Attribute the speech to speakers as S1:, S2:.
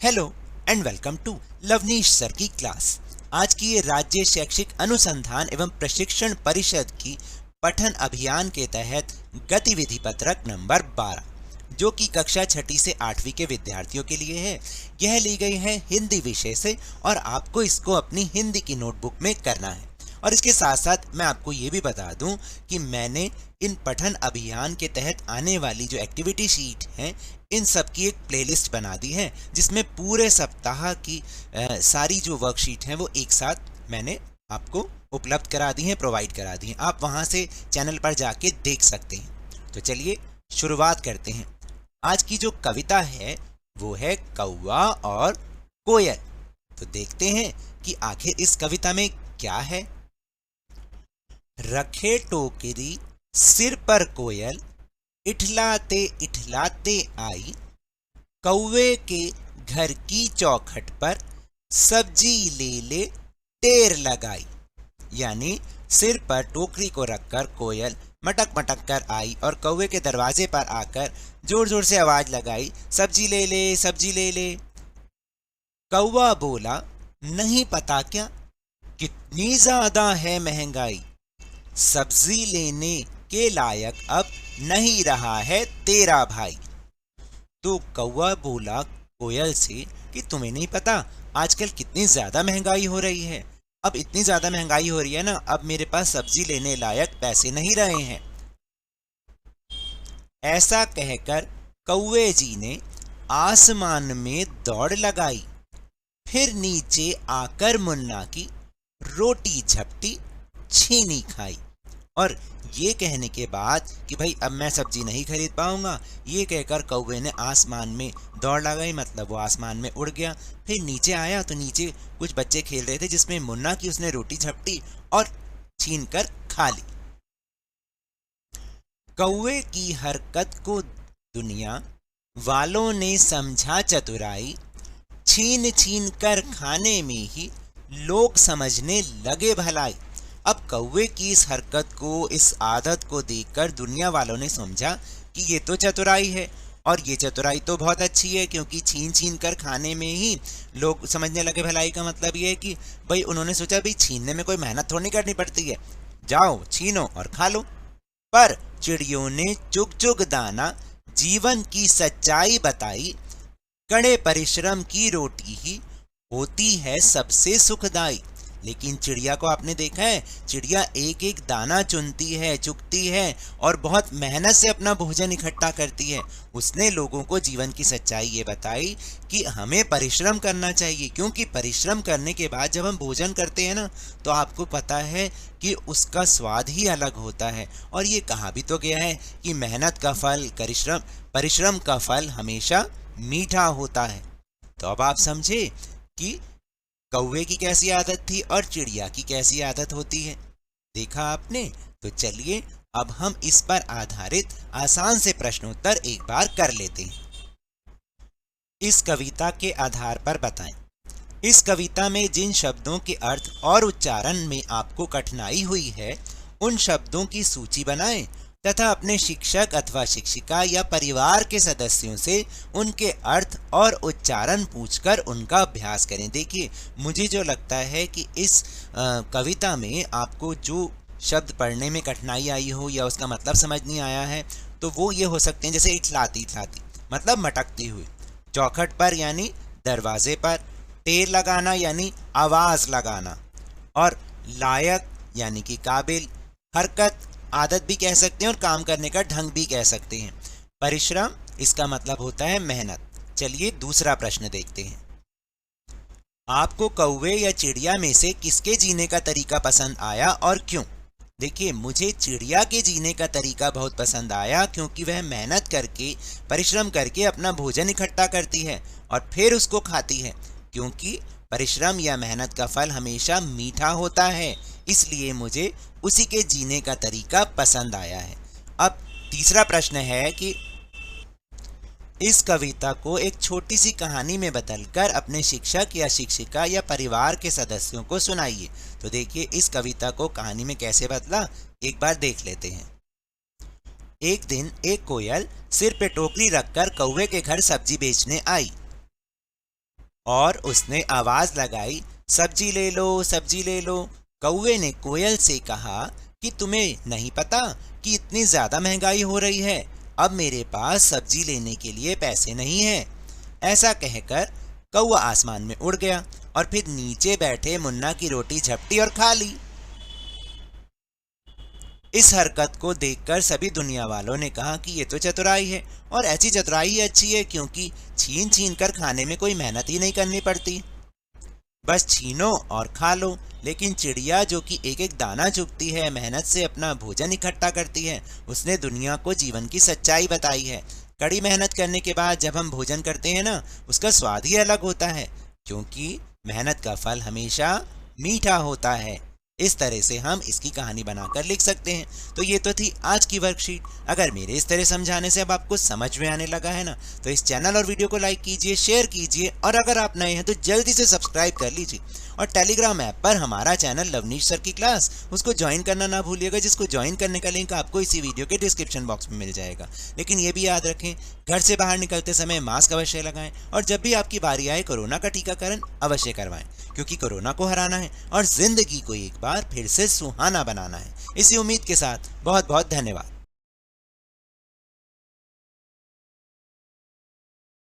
S1: Hello and welcome to Lovneesh sir की class. आज की ये राज्य शैक्षिक अनुसंधान एवं प्रशिक्षण परिषद की पठन अभियान के तहत गतिविधि पत्रक नंबर 12 जो कि कक्षा 6ठी से 8वीं के विद्यार्थियों के लिए है। यह ली गई है हिंदी विषय से और आपको इसको अपनी हिंदी की नोटबुक में करना है। और इसके साथ साथ मैं आपको ये भी बता दूं कि मैंने इन पठन अभियान के तहत आने वाली जो एक्टिविटी शीट हैं इन सब की एक प्लेलिस्ट बना दी है, जिसमें पूरे सप्ताह की सारी जो वर्कशीट हैं वो एक साथ मैंने आपको उपलब्ध करा दी हैं, प्रोवाइड करा दी हैं। आप वहां से चैनल पर जाके देख सकते हैं। तो चलिए शुरुआत करते हैं। आज की जो कविता है वो है कौवा और कोयल। तो देखते हैं कि आखिर इस कविता में क्या है। रखे टोकरी सिर पर कोयल, इठलाते इठलाते आई, कौवे के घर की चौखट पर सब्जी ले ले टेर लगाई। यानी सिर पर टोकरी को रखकर कोयल मटक मटक कर आई और कौवे के दरवाजे पर आकर जोर जोर से आवाज लगाई, सब्जी ले ले सब्जी ले ले। कौवा बोला, नहीं पता क्या कितनी ज्यादा है महंगाई, सब्जी लेने के लायक अब नहीं रहा है तेरा भाई। तो कौवा बोला कोयल से कि तुम्हें नहीं पता आजकल कितनी ज्यादा महंगाई हो रही है। अब इतनी ज्यादा महंगाई हो रही है ना, अब मेरे पास सब्जी लेने लायक पैसे नहीं रहे हैं। ऐसा कहकर कौवे जी ने आसमान में दौड़ लगाई, फिर नीचे आकर मुन्ना की रोटी झपटी छीनी खाई। और ये कहने के बाद कि भाई अब मैं सब्जी नहीं खरीद पाऊंगा, ये कहकर कौवे ने आसमान में दौड़ लगाई, मतलब वो आसमान में उड़ गया। फिर नीचे आया तो नीचे कुछ बच्चे खेल रहे थे, जिसमें मुन्ना की उसने रोटी झपटी और छीन कर खा ली। कौवे की हरकत को दुनिया वालों ने समझा चतुराई, छीन छीन कर खाने में ही लोग समझने लगे भलाई। अब कौवे की इस हरकत को, इस आदत को देखकर दुनिया वालों ने समझा कि ये तो चतुराई है, और ये चतुराई तो बहुत अच्छी है, क्योंकि छीन छीन कर खाने में ही लोग समझने लगे भलाई का मतलब ये है कि भाई उन्होंने सोचा भाई छीनने में कोई मेहनत थोड़ी करनी पड़ती है, जाओ छीनो और खा लो। पर चिड़ियों ने चुग चुग दाना जीवन की सच्चाई बताई, कड़े परिश्रम की रोटी ही होती है सबसे सुखदाई। लेकिन चिड़िया को आपने देखा है, चिड़िया एक एक दाना चुनती है, चुगती है और बहुत मेहनत से अपना भोजन इकट्ठा करती है। उसने लोगों को जीवन की सच्चाई ये बताई कि हमें परिश्रम करना चाहिए, क्योंकि परिश्रम करने के बाद जब हम भोजन करते हैं ना, तो आपको पता है कि उसका स्वाद ही अलग होता है। और ये कहा भी तो गया है कि मेहनत का फल, परिश्रम का फल हमेशा मीठा होता है। तो अब आप समझे कि कौवे की कैसी आदत थी और चिड़िया की कैसी आदत होती है। देखा आपने? तो चलिए अब हम इस पर आधारित आसान से प्रश्नोत्तर एक बार कर लेते हैं। इस कविता के आधार पर बताएं, इस कविता में जिन शब्दों के अर्थ और उच्चारण में आपको कठिनाई हुई है उन शब्दों की सूची बनाएं तथा अपने शिक्षक अथवा शिक्षिका या परिवार के सदस्यों से उनके अर्थ और उच्चारण पूछकर उनका अभ्यास करें। देखिए, मुझे जो लगता है कि इस कविता में आपको जो शब्द पढ़ने में कठिनाई आई हो या उसका मतलब समझ नहीं आया है, तो वो ये हो सकते हैं, जैसे इठलाती इठलाती मतलब मटकती हुई, चौखट पर यानी दरवाजे पर, टेर लगाना यानी आवाज लगाना, और लायक यानी कि काबिल, हरकत आदत भी कह सकते हैं और काम करने का ढंग भी कह सकते हैं, परिश्रम इसका मतलब होता है मेहनत। चलिए दूसरा प्रश्न देखते हैं। आपको कौवे या चिड़िया में से किसके जीने का तरीका पसंद आया और क्यों? देखिए, मुझे चिड़िया के जीने का तरीका बहुत पसंद आया, क्योंकि वह मेहनत करके, परिश्रम करके अपना भोजन इकट्ठा करती है और फिर उसको खाती है, क्योंकि परिश्रम या मेहनत का फल हमेशा मीठा होता है, इसलिए मुझे उसी के जीने का तरीका पसंद आया है। अब तीसरा प्रश्न है कि इस कविता को एक छोटी सी कहानी में बदलकर अपने शिक्षक या शिक्षिका या परिवार के सदस्यों को सुनाइए। तो देखिए, इस कविता को कहानी में कैसे बदला एक बार देख लेते हैं। एक दिन एक कोयल सिर पे टोकरी रखकर कौवे के घर सब्जी बेचने आई। और उसने आवाज लगाई, सब्जी ले लो, सब्जी ले लो। कौवे ने कोयल से कहा कि तुम्हें नहीं पता कि इतनी ज्यादा महंगाई हो रही है, अब मेरे पास सब्जी लेने के लिए पैसे नहीं है। ऐसा कहकर कौवा आसमान में उड़ गया और फिर नीचे बैठे मुन्ना की रोटी झपटी और खा ली। इस हरकत को देखकर सभी दुनिया वालों ने कहा कि ये तो चतुराई है, और ऐसी चतुराई ही अच्छी है क्योंकि छीन छीन कर खाने में कोई मेहनत ही नहीं करनी पड़ती, बस छीनो और खा लो। लेकिन चिड़िया जो कि एक एक दाना चुगती है, मेहनत से अपना भोजन इकट्ठा करती है, उसने दुनिया को जीवन की सच्चाई बताई है। कड़ी मेहनत करने के बाद जब हम भोजन करते हैं ना, उसका स्वाद ही अलग होता है, क्योंकि मेहनत का फल हमेशा मीठा होता है। इस तरह से हम इसकी कहानी बनाकर लिख सकते हैं। तो ये तो थी आज की वर्कशीट। अगर मेरे इस तरह समझाने से अब आपको समझ में आने लगा है ना, तो इस चैनल और वीडियो को लाइक कीजिए, शेयर कीजिए, और अगर आप नए हैं तो जल्दी से सब्सक्राइब कर लीजिए। और टेलीग्राम ऐप पर हमारा चैनल लवनीश सर की क्लास, उसको ज्वाइन करना ना भूलिएगा, जिसको ज्वाइन करने का लिंक आपको इसी वीडियो के डिस्क्रिप्शन बॉक्स में मिल जाएगा। लेकिन ये भी याद रखें, घर से बाहर निकलते समय मास्क अवश्य लगाएं, और जब भी आपकी बारी आए कोरोना का टीकाकरण अवश्य करवाएं, क्योंकि कोरोना को हराना है और जिंदगी को एक बार फिर से सुहाना बनाना है। इसी उम्मीद के साथ बहुत बहुत धन्यवाद।